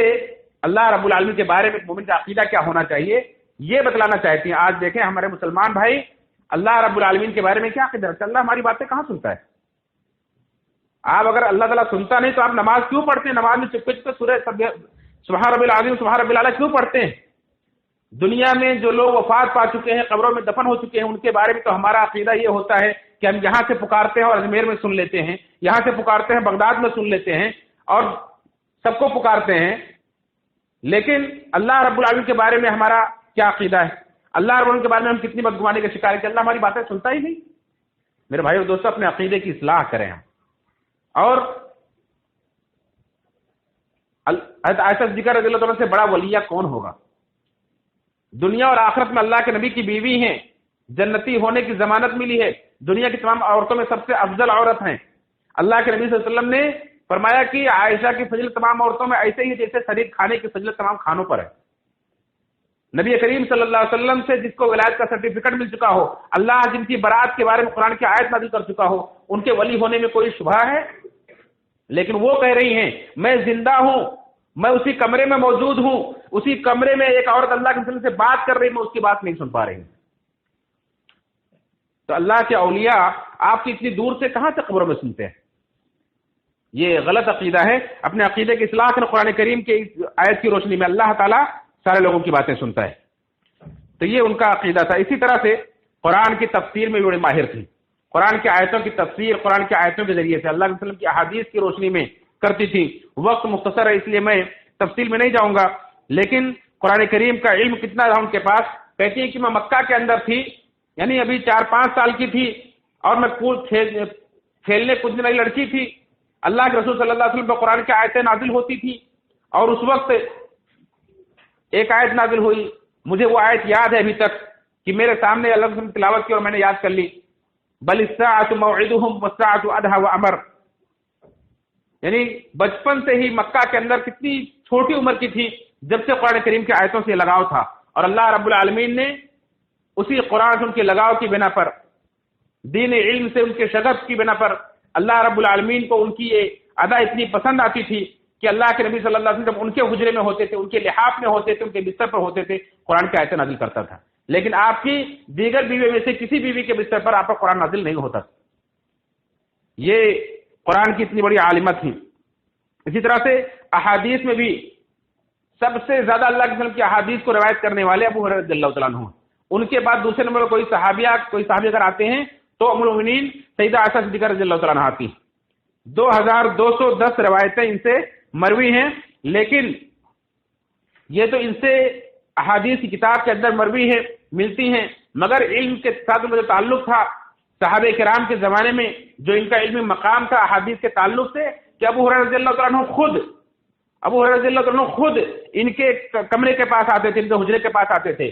اللہ رب العالمین کے بارے میں مومن کا عقیدہ کیا ہونا چاہیے یہ بتلانا چاہتی ہیں. آج دیکھیں ہمارے مسلمان بھائی اللہ رب العالمین کے بارے میں کیا عقیدہ رکھتے ہیں. اللہ ہماری باتیں کہاں سنتا ہے؟ آپ اگر اللہ تعالیٰ سنتا نہیں تو آپ نماز کیوں پڑھتے ہیں؟ نماز میں چپکے چپکے سورہ سبحان رب العظیم سبحان رب الاعلیٰ کیوں پڑھتے ہیں؟ دنیا میں جو لوگ وفات پا چکے ہیں، قبروں میں دفن ہو چکے ہیں، ان کے بارے میں تو ہمارا عقیدہ یہ ہوتا ہے کہ ہم یہاں سے پکارتے ہیں اور اجمیر میں سن لیتے ہیں، یہاں سے پکارتے ہیں بغداد میں سن لیتے ہیں اور سب کو پکارتے ہیں. لیکن اللہ رب العالمین کے بارے میں ہمارا کیا عقیدہ ہے؟ اللہ رب العالمین کے بارے میں ہم کتنی بدگمانی کا شکار ہے کہ اللہ ہماری باتیں سنتا ہی نہیں. میرے بھائی اور دوستو، اپنے عقیدے کی اصلاح کریں ہم. اور حضرت عائشہ صدیقہ رضی اللہ عنہ سے بڑا ولیہ کون ہوگا؟ دنیا اور آخرت میں اللہ کے نبی کی بیوی ہیں، جنتی ہونے کی ضمانت ملی ہے، دنیا کی تمام عورتوں میں سب سے افضل عورت ہیں۔ اللہ کے نبی صلی اللہ علیہ وسلم نے فرمایا کہ عائشہ کی فضیلت تمام عورتوں میں ایسے ہی جیسے شریک کھانے کی فضیلت تمام کھانوں پر ہے۔ نبی کریم صلی اللہ علیہ وسلم سے جس کو ولایت کا سرٹیفکیٹ مل چکا ہو، اللہ جن کی برات کے بارے میں قرآن کی آیت نازل کر چکا ہو، ان کے ولی ہونے میں کوئی شبہ ہے؟ لیکن وہ کہہ رہی ہیں میں زندہ ہوں، میں اسی کمرے میں موجود ہوں، اسی کمرے میں ایک عورت اللہ کے رسول سے بات کر رہی، میں اس کی بات نہیں سن پا رہی ہوں۔ تو اللہ کے اولیاء آپ کی اتنی دور سے کہاں سے قبروں میں سنتے ہیں؟ یہ غلط عقیدہ ہے۔ اپنے عقیدے کی اصلاح کریں، قرآن کریم کی آیت کی روشنی میں اللہ تعالیٰ سارے لوگوں کی باتیں سنتا ہے۔ تو یہ ان کا عقیدہ تھا۔ اسی طرح سے قرآن کی تفسیر میں بھی بڑے ماہر تھی، قرآن کی آیتوں کی تفسیر قرآن کی آیتوں کے ذریعے سے اللہ کے وسلم کی احادیث کی روشنی میں کرتی تھی۔ وقت مختصر ہے اس لیے میں تفصیل میں نہیں جاؤں گا، لیکن قرآن کریم کا علم کتنا تھا ان کے پاس۔ کہتی ہیں کہ میں مکہ کے اندر تھی، یعنی ابھی 4-5 سال کی تھی، اور میں کھیلنے کودنے والی لڑکی تھی۔ اللہ کے رسول صلی اللہ علیہ وسلم پر قرآن کی آیتیں نازل ہوتی تھی، اور اس وقت ایک آیت نازل ہوئی، مجھے وہ آیت یاد ہے ابھی تک کہ میرے سامنے اللہ نے تلاوت کی اور میں نے یاد کر لی، بل الساعۃ موعدہم والساعۃ ادھیٰ وامر۔ یعنی بچپن سے ہی مکہ کے اندر کتنی چھوٹی عمر کی تھی جب سے قرآن کریم کی آیتوں سے لگاؤ تھا، اور اللہ رب العالمین نے اسی قرآن سے ان کے لگاؤ کی بنا پر، دین علم سے ان کے شغف کی بنا پر، اللہ رب العالمین کو ان کی یہ ادا اتنی پسند آتی تھی کہ اللہ کے نبی صلی اللہ علیہ وسلم جب ان کے حجرے میں ہوتے تھے، ان کے لحاف میں ہوتے تھے، ان کے بستر پر ہوتے تھے، قرآن کی آیتیں نازل کرتا تھا۔ لیکن آپ کی دیگر بیوی میں سے کسی بیوی کے بستر پر آپ کا قرآن نازل نہیں ہوتا۔ یہ قرآن کی اتنی بڑی عالمہ تھی۔ اسی طرح سے احادیث میں بھی سب سے زیادہ اللہ کے وسلم کی احادیث کو روایت کرنے والے ابو ہریرہ رضی اللہ تعالیٰ عنہ، ان کے بعد دوسرے نمبر پر کوئی صحابی اگر آتے ہیں تو ام المؤمنین سیدہ عائشہ صدیقہ رضی اللہ تعالیٰ عنہ آتی۔ 2210 روایتیں ان سے مروی ہیں، لیکن یہ تو ان سے احادیث کی کتاب کے اندر مروی ہے، ملتی ہیں، مگر علم کے ساتھ جو تعلق تھا صحابہ کرام کے زمانے میں، جو ان کا علمی مقام تھا احادیث کے تعلق سے، کہ ابو ہریرہ رضی اللہ تعالیٰ عنہ خود ان کے کمرے کے پاس آتے تھے، ان کے حجرے کے پاس آتے تھے،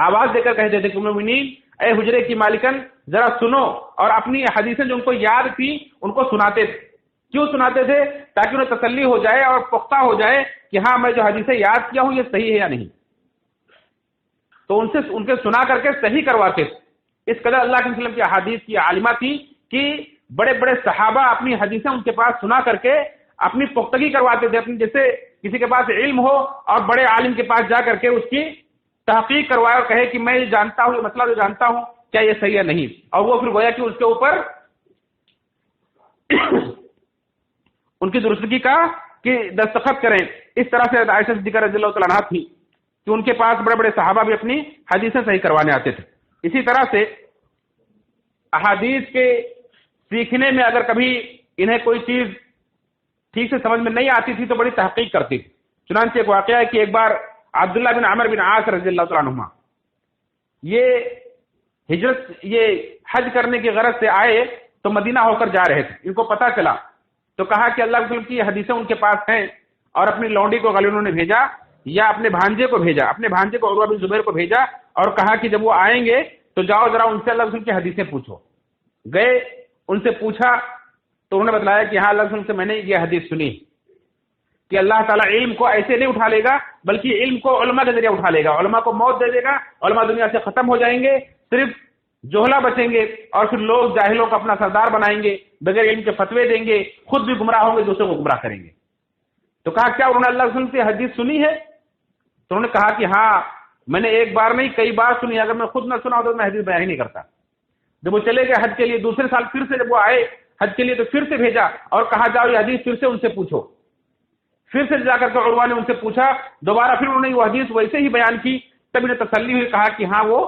آواز دے کر کہتے تھے کہ مومنین اے حجرے کی مالکن ذرا سنو، اور اپنی حدیثیں جو ان کو یاد تھی ان کو سناتے تھے۔ کیوں سناتے تھے؟ تاکہ انہیں تسلی ہو جائے اور پختہ ہو جائے کہ ہاں میں جو حدیثیں یاد کیا ہوں یہ صحیح ہے یا نہیں۔ تو ان کے سنا کر کے صحیح کرواتے تھے۔ اس قدر اللہ کے وسلم کی احادیث کی عالمہ تھی کہ بڑے بڑے صحابہ اپنی حدیثیں ان کے پاس سنا کر کے اپنی پختگی کرواتے تھے، اپنی جیسے کسی کے پاس علم ہو اور بڑے عالم کے پاس جا کر کے اس کی تحقیق کروائے اور کہے کہ میں یہ جانتا ہوں، یہ مسئلہ جو جانتا ہوں کیا یہ صحیح ہے نہیں، اور وہ پھر گویا کہ اس کے اوپر ان کی درستگی کا کہ دستخط کریں۔ اس طرح سے عائشہ صدیقہ رضی اللہ تعالیٰ عنہا تھی کہ ان کے پاس بڑے بڑے صحابہ بھی اپنی حدیثیں صحیح کروانے آتے تھے۔ اسی طرح سے احادیث کے سیکھنے میں اگر کبھی انہیں کوئی چیز ٹھیک سے سمجھ میں نہیں آتی تھی تو بڑی تحقیق کرتی تھی۔ چنانچہ ایک واقعہ ہے کہ ایک بار عبداللہ بن عمر بن عاص رضی اللہ تعالیٰ عنہما یہ حج کرنے کی غرض سے آئے تو مدینہ ہو کر جا رہے تھے۔ ان کو پتہ چلا تو کہا کہ اللہ کے رسول کی حدیثیں ان کے پاس ہیں، اور اپنی لونڈی کو غالباً انہوں نے بھیجا یا اپنے بھانجے کو بھیجا، اپنے بھانجے کو عروہ بن زبیر کو بھیجا، اور کہا کہ جب وہ آئیں گے تو جاؤ ذرا ان سے اللہ کے رسول کی حدیثیں پوچھو۔ گئے، ان سے پوچھا تو انہوں نے بتلایا کہ ہاں اللہ کے رسول سے میں نے یہ حدیث سنی کہ اللہ تعالیٰ علم کو ایسے نہیں اٹھا لے گا بلکہ علم کو علماء کے ذریعے اٹھا لے گا، علماء کو موت دے دے گا، علماء دنیا سے ختم ہو جائیں گے، صرف جوہلا بچیں گے، اور پھر لوگ جاہلوں کو اپنا سردار بنائیں گے، بغیر علم کے فتوے دیں گے، خود بھی گمراہ ہوں گے، دوسروں کو گمراہ کریں گے۔ تو کہا کیا انہوں نے اللہ رسول سے حدیث سنی ہے؟ تو انہوں نے کہا کہ ہاں میں نے ایک بار نہیں کئی بار سنی، اگر میں خود نہ سنا ہوتا تو میں حدیث بیان ہی نہیں کرتا۔ جب وہ چلے گئے حج کے لیے، دوسرے سال پھر سے جب وہ آئے حج کے لیے تو پھر سے بھیجا اور کہا جاؤ یہ حدیث پھر سے ان سے پوچھو۔ پھر سے جا کر کے عروہ نے ان سے پوچھا، دوبارہ پھر انہوں نے وہ حدیث ویسے ہی بیان کی، تب انہیں تسلی ہوئی، کہا کہ ہاں وہ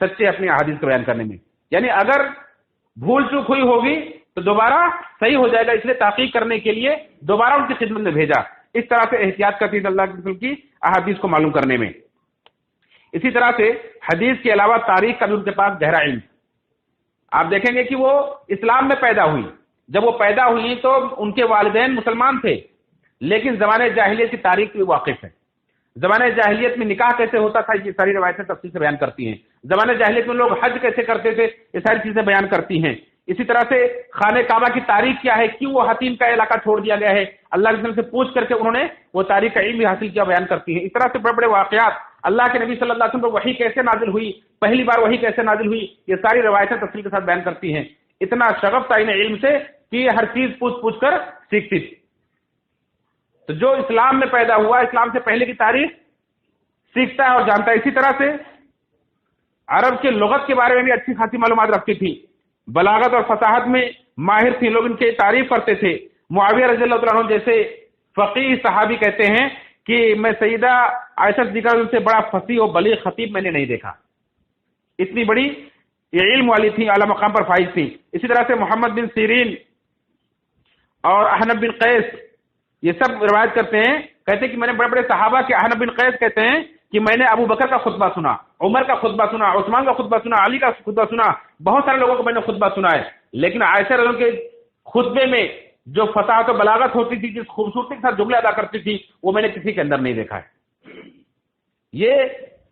سچے اپنی حدیث کو بیان کرنے میں، یعنی اگر بھول چوک ہوئی ہوگی تو دوبارہ صحیح ہو جائے گا، اس لیے تحقیق کرنے کے لیے دوبارہ ان کی خدمت میں بھیجا۔ اس طرح سے احتیاط کرتی تھی اللہ کے رسول کی احادیث کو معلوم کرنے میں۔ اسی طرح سے حدیث کے علاوہ تاریخ کا بھی ان کے پاس گہرا علم۔ آپ دیکھیں گے کہ وہ اسلام میں پیدا ہوئی، جب وہ پیدا ہوئی تو ان کے والدین مسلمان تھے، لیکن زمانے جاہلیت کی تاریخ بھی واقف ہے۔ زمانے جاہلیت میں نکاح کیسے ہوتا تھا، یہ ساری روایتیں تفصیل سے بیان کرتی ہیں. زمانے جاہلیت میں لوگ حج کیسے کرتے تھے، یہ ساری چیزیں بیان کرتی ہیں. اسی طرح سے خانہ کعبہ کی تاریخ کیا ہے، کیوں وہ حتیم کا علاقہ چھوڑ دیا گیا ہے، اللہ کے رسول سے پوچھ کر کے انہوں نے وہ تاریخ کا علم بھی حاصل کیا، بیان کرتی ہیں. اس طرح سے بڑے بڑے واقعات، اللہ کے نبی صلی اللہ علیہ وسلم پر وحی کیسے نازل ہوئی، پہلی بار وحی کیسے نازل ہوئی، یہ ساری روایتیں تفصیل کے ساتھ بیان کرتی ہیں. اتنا شغف تھا انہیں علم سے کہ یہ ہر چیز پوچھ پوچھ کر سیکھتی تھی. تو جو اسلام میں پیدا ہوا، اسلام سے پہلے کی تاریخ سیکھتا ہے اور جانتا ہے. اسی طرح سے عرب کے لغت کے بارے میں بھی اچھی خاصی معلومات رکھتی تھی، بلاغت اور فصاحت میں ماہر تھی، لوگ ان کی تعریف کرتے تھے. معاویہ رضی اللہ تعالیٰ عنہ جیسے فقیہ صحابی کہتے ہیں کہ میں سیدہ عائشہ صدیقہ سے بڑا فصیح و بلیغ خطیب میں نے نہیں دیکھا. اتنی بڑی یہ علم والی تھی، اعلیٰ مقام پر فائز تھی. اسی طرح سے محمد بن سیرین اور احنف بن قیس یہ سب روایت کرتے ہیں، کہتے ہیں کہ میں نے بڑے بڑے صحابہ کے، احنف بن قیس کہتے ہیں کہ میں نے ابو بکر کا خطبہ سنا، عمر کا خطبہ سنا، عثمان کا خطبہ سنا، علی کا خطبہ سنا، بہت سارے لوگوں کو میں نے خطبہ سنا ہے، لیکن عائشہ رضی اللہ عنہا کے خطبے میں جو فصاحت و بلاغت ہوتی تھی، جس خوبصورتی کے ساتھ جملے ادا کرتی تھی، وہ میں نے کسی کے اندر نہیں دیکھا ہے. یہ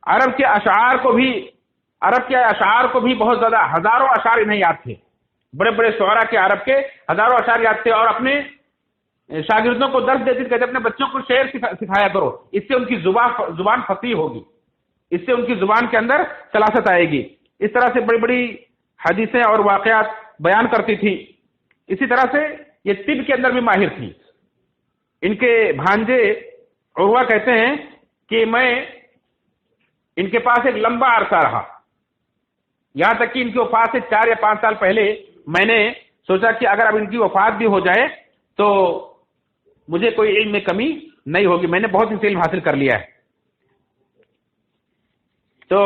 عرب کے اشعار کو بھی بہت زیادہ ہزاروں اشعار انہیں یاد تھے. بڑے بڑے شعراء کے عرب کے ہزاروں اشعار یاد تھے، اور اپنے شاگردوں کو درس دیتے کہتے اپنے بچوں کو شعر سکھایا کرو، اس سے ان کی زبان فصیح ہوگی، اس سے ان کی زبان کے اندر سلاست آئے گی. اس طرح سے بڑی بڑی حدیثیں اور واقعات بیان کرتی تھی. اسی طرح سے یہ طب کے اندر بھی ماہر تھی. ان کے بھانجے عروہ کہتے ہیں کہ میں ان کے پاس ایک لمبا عرصہ رہا، یہاں تک کہ ان کی وفات سے 4 یا 5 سال پہلے میں نے سوچا کہ اگر اب ان کی وفات بھی ہو جائے تو مجھے کوئی علم میں کمی نہیں ہوگی، میں نے بہت ان سے علم حاصل کر لیا ہے. تو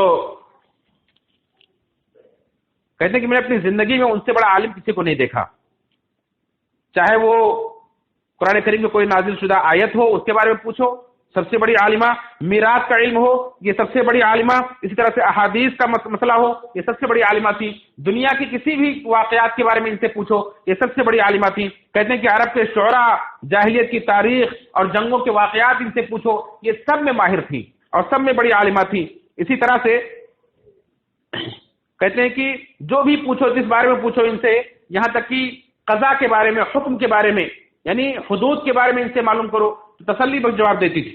کہتے ہیں کہ میں نے اپنی زندگی میں ان سے بڑا عالم کسی کو نہیں دیکھا، چاہے وہ قرآن کریم میں کوئی نازل شدہ آیت ہو اس کے بارے میں پوچھو، سب سے بڑی عالمہ، میراث کا علم ہو، یہ سب سے بڑی عالمہ، اسی طرح سے احادیث کا مسئلہ ہو، یہ سب سے بڑی عالمہ تھی. دنیا کی کسی بھی واقعات کے بارے میں ان سے پوچھو، یہ سب سے بڑی عالمہ تھی. کہتے ہیں کہ عرب کے شعراء، جاہلیت کی تاریخ اور جنگوں کے واقعات ان سے پوچھو، یہ سب میں ماہر تھی اور سب میں بڑی عالمہ تھی. اسی طرح سے کہتے ہیں کہ جو بھی پوچھو، جس بارے میں پوچھو ان سے، یہاں تک کہ قضاء کے بارے میں، حکم کے بارے میں، یعنی حدود کے بارے میں ان سے معلوم کرو تو تسلی بخش جواب دیتی تھی.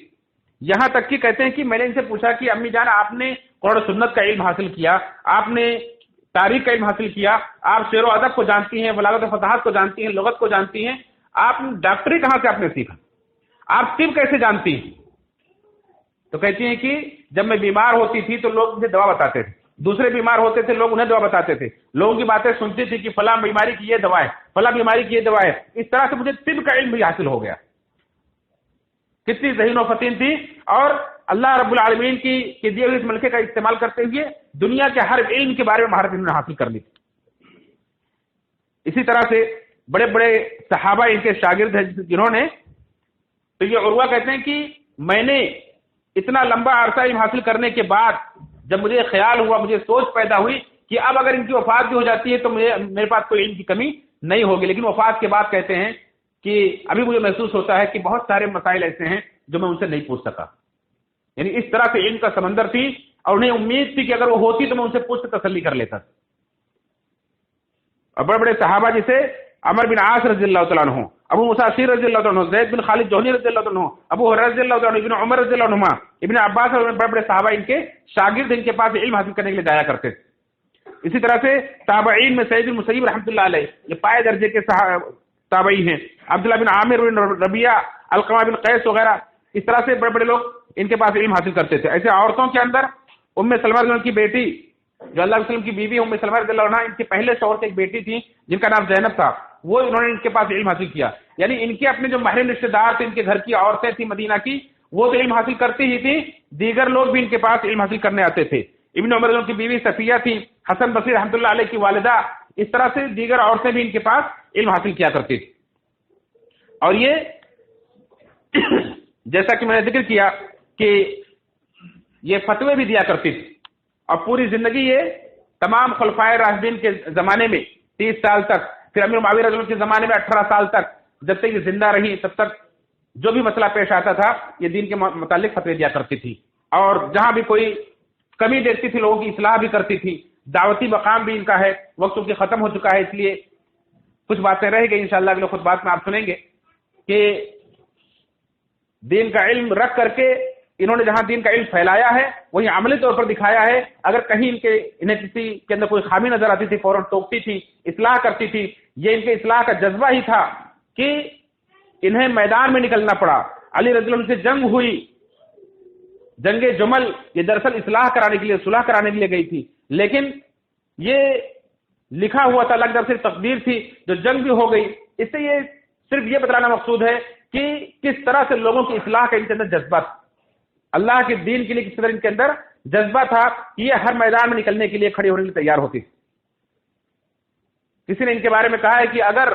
یہاں تک کہ کہتے ہیں کہ میں نے ان سے پوچھا کہ امی جان آپ نے قرآن و سنت کا علم حاصل کیا، آپ نے تاریخ کا علم حاصل کیا، آپ شعر و ادب کو جانتی ہیں، بلاغت و فصاحت کو جانتی ہیں، لغت کو جانتی ہیں، آپ ڈاکٹری کہاں سے آپ نے سیکھا، آپ طب کیسے جانتی ہیں؟ تو کہتی ہیں کہ جب میں بیمار ہوتی تھی تو لوگ مجھے دوا بتاتے تھے، دوسرے بیمار ہوتے تھے لوگ انہیں دوا بتاتے تھے، لوگوں کی باتیں سنتی تھی کہ فلاں بیماری کی یہ دوا ہے، فلاں بیماری کی یہ دوا ہے. اس طرح سے مجھے طب کا علم بھی حاصل ہو گیا. کتنی ذہین و فطین تھی، اور اللہ رب العالمین کی دیے ہوئے اس ملکے کا استعمال کرتے ہوئے دنیا کے ہر علم کے بارے میں مہارت انہوں نے حاصل کر لی تھی. اسی طرح سے بڑے بڑے صحابہ ان کے شاگرد ہیں جنہوں نے، تو یہ عروہ کہتے ہیں کہ میں نے اتنا لمبا عرصہ علم حاصل کرنے کے بعد جب مجھے خیال ہوا، مجھے سوچ پیدا ہوئی کہ اب اگر ان کی وفات بھی ہو جاتی ہے تو میرے پاس کوئی علم کی کمی نہیں ہوگی. لیکن وفات کے بعد کہتے ہیں کہ ابھی مجھے محسوس ہوتا ہے کہ بہت سارے مسائل ایسے ہیں جو میں ان سے نہیں پوچھ سکا. یعنی اس طرح سے علم کا سمندر تھی، اور انہیں امید تھی کہ اگر وہ ہوتی تو میں ان سے پوچھ کے تسلی کر لیتا. اور بڑے بڑے صحابہ جیسے عمر بن عاص رضی اللہ تعالیٰ عنہ، ابو موسیٰ اشعری رضی اللہ تعالیٰ عنہ، زید بن خالد جوہنی رضی اللہ تعالیٰ عنہ، ابو ہریرہ رضی اللہ تعالیٰ عنہ، ابن عمر رضی اللہ عنہ، ابن عباس اور بڑے بڑے صحابہ ان کے شاگرد ان کے پاس علم حاصل کرنے کے لیے جایا کرتے تھے. اسی طرح سے تابعین میں سعید بن مسیب رحمۃ اللہ علیہ، یہ پائے درجے کے تابعی ہیں، عبداللہ بن عامر بن ربیعہ، علقمہ بن قیس وغیرہ، اس طرح سے بڑے بڑے لوگ ان کے پاس علم حاصل کرتے تھے. ایسے عورتوں کے اندر ام سلمہ رضی اللہ عنہ کی بیٹی، جو اللہ علیہ وسلم کی بیوی ام سلمہ رضی اللہ عنہ، ان کے پہلے شوہر سے ایک بیٹی تھی جن کا نام زینب تھا، وہ انہوں نے ان کے پاس علم حاصل کیا. یعنی ان کے اپنے جو محرم رشتے دار تھے، ان کے گھر کی عورتیں تھیں مدینہ کی، وہ تو علم حاصل کرتی ہی تھی، دیگر لوگ بھی ان کے پاس علم حاصل کرنے آتے تھے. ابن عمر رضی اللہ عنہ کی بیوی صفیہ تھی، حسن بصری رحمۃ اللہ علیہ کی والدہ، اس طرح سے دیگر عورتیں بھی ان کے پاس علم حاصل کیا کرتی تھی. اور یہ جیسا کہ میں نے ذکر کیا کہ یہ فتوے بھی دیا کرتی تھی، اور پوری زندگی یہ تمام خلفائے راشدین کے زمانے میں 30 سال تک، پھر امیر معاویہ رضی اللہ عنہ کے زمانے میں 18 سال تک، جب تک یہ زندہ رہی تب تک جو بھی مسئلہ پیش آتا تھا یہ دین کے متعلق فتوے دیا کرتی تھی، اور جہاں بھی کوئی کمی دیکھتی تھی لوگوں کی اصلاح بھی کرتی تھی۔ دعوتی مقام بھی ان کا ہے، وقت ان کی ختم ہو چکا ہے، اس لیے کچھ باتیں رہ گئی، انشاءاللہ اگلے خطبات میں آپ سنیں گے کہ دین کا علم رکھ کر کے انہوں نے جہاں دین کا علم پھیلایا ہے وہیں عملی طور پر دکھایا ہے۔ اگر کہیں انہیں کسی کے اندر کوئی خامی نظر آتی تھی فوراً ٹوکتی تھی، اصلاح کرتی تھی۔ یہ ان کے اصلاح کا جذبہ ہی تھا کہ انہیں میدان میں نکلنا پڑا۔ علی رضی اللہ عنہ سے جنگ ہوئی، جنگ جمل، یہ دراصل اصلاح کرانے کے لیے، صلح کرانے کے لیے گئی تھی، لیکن یہ لکھا ہوا تھا، اللہ کی طرف سے تقدیر تھی، جو جنگ بھی ہو گئی۔ اس سے یہ صرف یہ بتلانا مقصود ہے کہ کس طرح سے لوگوں کی اصلاح کا ان کے اندر جذبہ تھا، اللہ کے دین کے لیے کس طرح ان کے اندر جذبہ تھا کہ یہ ہر میدان میں نکلنے کے لیے، کھڑے ہونے کے لیے تیار ہوتی۔ کسی نے ان کے بارے میں کہا ہے کہ اگر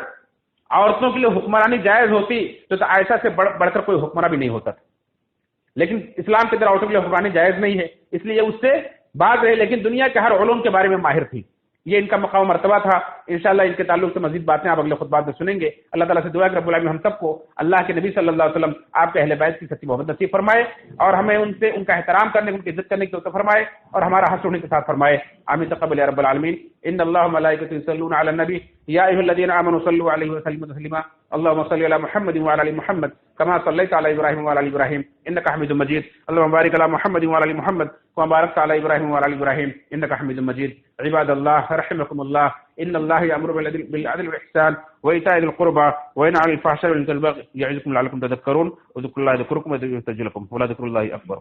عورتوں کے لیے حکمرانی جائز ہوتی تو عائشہ سے بڑھ کر کوئی حکمراں بھی نہیں ہوتا تھا، لیکن اسلام کے اندر عورتوں کے لیے حکمرانی جائز نہیں ہے، اس لیے اس سے باز رہے، لیکن دنیا کے ہر علوم کے بارے میں ماہر تھی۔ یہ ان کا مقام مرتبہ تھا۔ انشاءاللہ ان کے تعلق سے مزید باتیں آپ اگلے خطبات میں سنیں گے۔ اللہ تعالیٰ سے دعا کہ رب العالمین ہم سب کو اللہ کے نبی صلی اللہ علیہ وسلم آپ کے اہل بیت کی سچی محبت نصیب فرمائے، اور ہمیں ان کا احترام کرنے، ان کی عزت کرنے کی توفیق فرمائے، اور ہمارا حشر انہیں کے ساتھ فرمائے۔ آمین تقبل یا رب العالمین۔ ان اللہ وملائکتہ یصلون علی النبی یا ایھا الذین آمنوا صلوا علیہ وسلموا تسلیما۔ اللهم صل علی محمد وعلی ال محمد كما صليت على ابراهيم وعلى ال ابراهيم انك حميد مجيد۔ اللهم بارك على محمد وعلى ال محمد كما باركت على ابراهيم وعلى ال ابراهيم انك حميد مجيد۔ عباد الله رحمكم الله، ان الله يأمر بالعدل والاحسان وايتاء ذي القربى وينهى عن الفحشاء والمنكر والبغي يعظكم لعلكم تذكرون، وذكروا الله يذكركم ويستجيب لكم، ولذكر الله اكبر۔